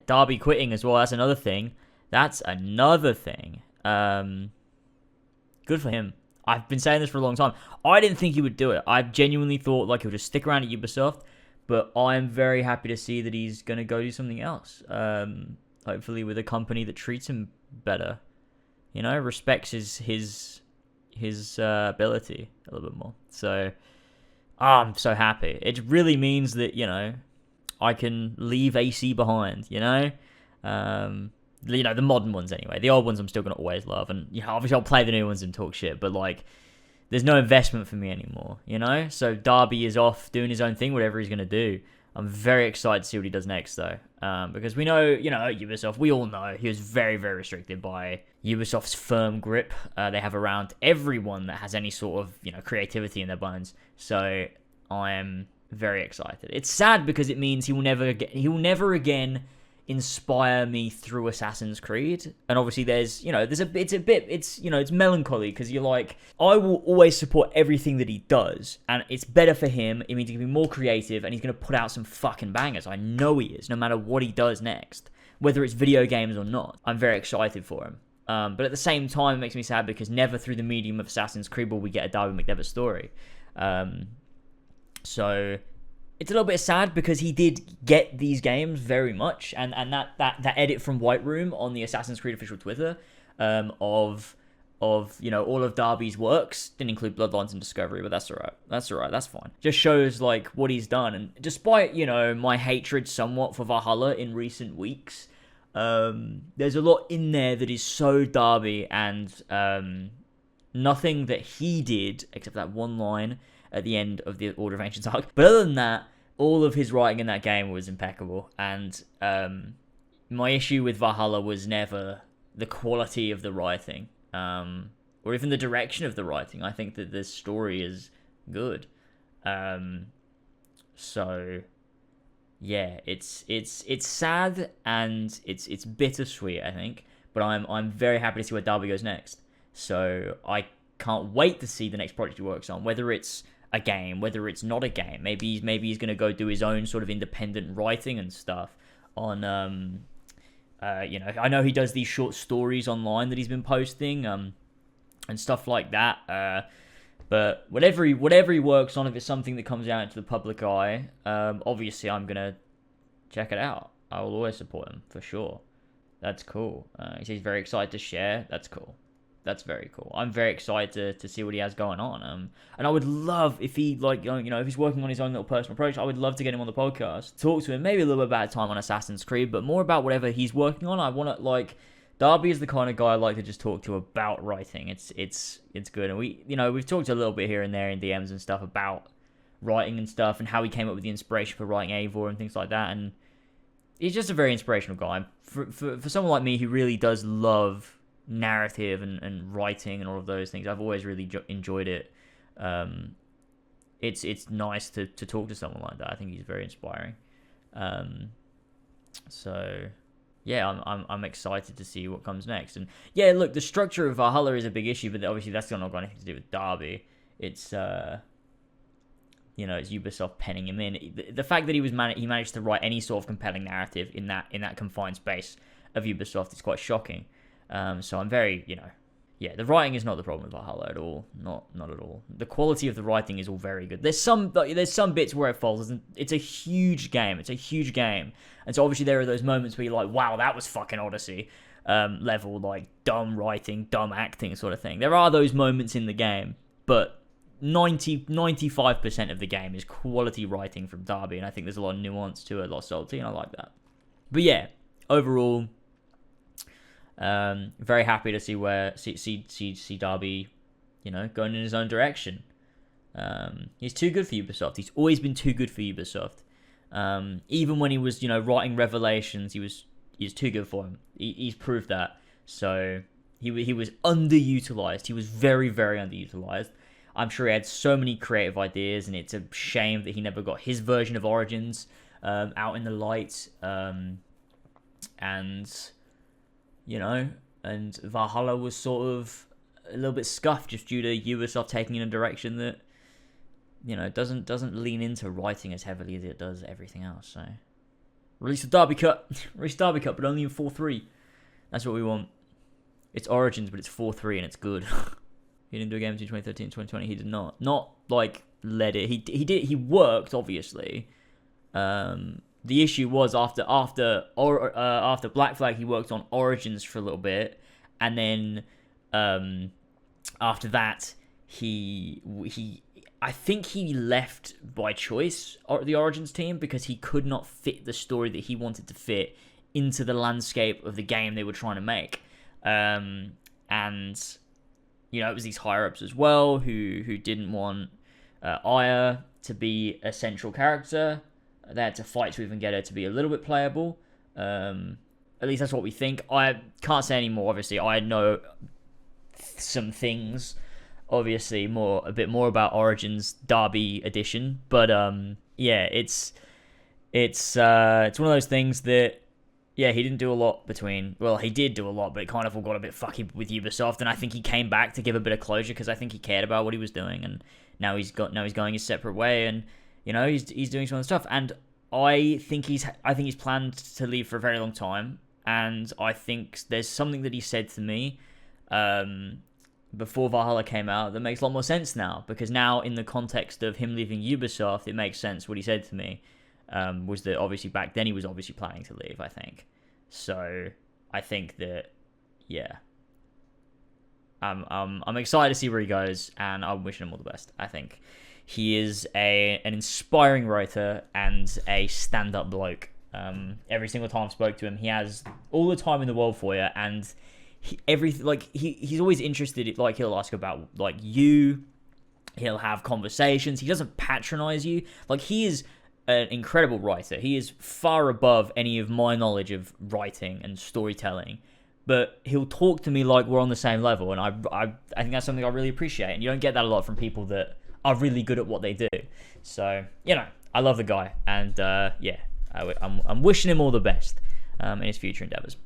Darby quitting as well. That's another thing. Good for him. I've been saying this for a long time. I didn't think he would do it. I genuinely thought like he would just stick around at Ubisoft. But I'm very happy to see that he's going to go do something else. Hopefully with a company that treats him better. Respects his ability a little bit more. So I'm so happy. It really means that, I can leave AC behind, the modern ones anyway. The old ones I'm still going to always love. And, obviously I'll play the new ones and talk shit. But, there's no investment for me anymore, So Darby is off doing his own thing, whatever he's going to do. I'm very excited to see what he does next, though. Because we know, Ubisoft, we all know he was very, very restricted by Ubisoft's firm grip they have around everyone that has any sort of, creativity in their bones. So I am very excited. It's sad because it means he will never again inspire me through Assassin's Creed. And obviously it's melancholy because you're like, I will always support everything that he does, and it's better for him. It means he can be more creative, and he's going to put out some fucking bangers. I know he is, no matter what he does next, whether it's video games or not. I'm very excited for him. But at the same time, it makes me sad because never through the medium of Assassin's Creed will we get a Darby McDevitt story. So it's a little bit sad because he did get these games very much, and that edit from White Room on the Assassin's Creed official Twitter of all of Darby's works didn't include Bloodlines and Discovery, but that's alright. That's fine. Just shows what he's done, and despite my hatred somewhat for Valhalla in recent weeks, there's a lot in there that is so Darby, and nothing that he did except that one line at the end of the Order of Ancients arc. But other than that, all of his writing in that game was impeccable. And my issue with Valhalla was never the quality of the writing, or even the direction of the writing. I think that the story is good. So yeah, it's sad and it's bittersweet, I think. But I'm very happy to see where Darby goes next. So I can't wait to see the next project he works on, whether it's a game, whether it's not a game. Maybe he's going to go do his own sort of independent writing and stuff on I know he does these short stories online that he's been posting and stuff like that, but whatever he works on, if it's something that comes out into the public eye, obviously I'm going to check it out. I will always support him for sure. That's cool. He says he's very excited to share. That's cool. That's very cool. I'm very excited to see what he has going on. And I would love if he, if he's working on his own little personal project, I would love to get him on the podcast, talk to him, maybe a little bit about time on Assassin's Creed, but more about whatever he's working on. I want to, Darby is the kind of guy I like to just talk to about writing. It's good. And we've talked a little bit here and there in DMs and stuff about writing and stuff and how he came up with the inspiration for writing Eivor and things like that. And he's just a very inspirational guy. For someone like me who really does love narrative and writing and all of those things, I've always really enjoyed it. It's nice to talk to someone like that. I think he's very inspiring. So yeah, I'm excited to see what comes next. And yeah, look, the structure of Valhalla is a big issue, but obviously that's not got anything to do with Darby. It's it's Ubisoft penning him in. The fact that he managed to write any sort of compelling narrative in that confined space of Ubisoft is quite shocking. So I'm very, the writing is not the problem with Valhalla at all. Not at all. The quality of the writing is all very good. There's some bits where it falls. It's a huge game. And so obviously there are those moments where you're like, wow, that was fucking Odyssey level, dumb writing, dumb acting sort of thing. There are those moments in the game, but 95% of the game is quality writing from Darby, and I think there's a lot of nuance to it, a lot of subtlety, and I like that. But yeah, overall, very happy to see Darby, going in his own direction. He's too good for Ubisoft. He's always been too good for Ubisoft. Even when he was, writing Revelations, he's too good for him. He's proved that. So he was underutilized. He was very, very underutilized. I'm sure he had so many creative ideas, and it's a shame that he never got his version of Origins out in the light. And Valhalla was sort of a little bit scuffed just due to Ubisoft taking in a direction that, doesn't lean into writing as heavily as it does everything else. So, Release the Darby cut. Release Darby cut, but only in 4.3. That's what we want. It's Origins, but it's 4.3 and it's good. He didn't do a game between 2013 and 2020. He did not. Not like let it. He did. He worked obviously. The issue was after Black Flag, he worked on Origins for a little bit, and then after that, I think he left by choice, the Origins team, because he could not fit the story that he wanted to fit into the landscape of the game they were trying to make. And you know, it was these higher ups as well who didn't want Aya to be a central character. They had to fight to even get her to be a little bit playable. At least that's what we think. I can't say any more. Obviously, I know some things. Obviously, a bit more about Origins Darby edition. But yeah, it's one of those things that, yeah, he didn't do a lot between. Well, he did do a lot, but it kind of all got a bit fucky with Ubisoft, and I think he came back to give a bit of closure because I think he cared about what he was doing, and now he's going his separate way, and you know he's doing some other stuff, and I think he's planned to leave for a very long time, and I think there's something that he said to me before Valhalla came out that makes a lot more sense now, because now in the context of him leaving Ubisoft, it makes sense. What he said to me was that obviously back then he was obviously planning to leave, I think. So I think that, yeah, I'm excited to see where he goes, and I'm wishing him all the best. I think he is an inspiring writer and a stand-up bloke. Every single time I've spoke to him, he has all the time in the world for you, and he's always interested. Like, he'll ask about like you, he'll have conversations. He doesn't patronize you. Like, he is an incredible writer. He is far above any of my knowledge of writing and storytelling, but he'll talk to me like we're on the same level, and I think that's something I really appreciate, and you don't get that a lot from people that are really good at what they do. So, you know, I love the guy, and yeah, I'm wishing him all the best in his future endeavors.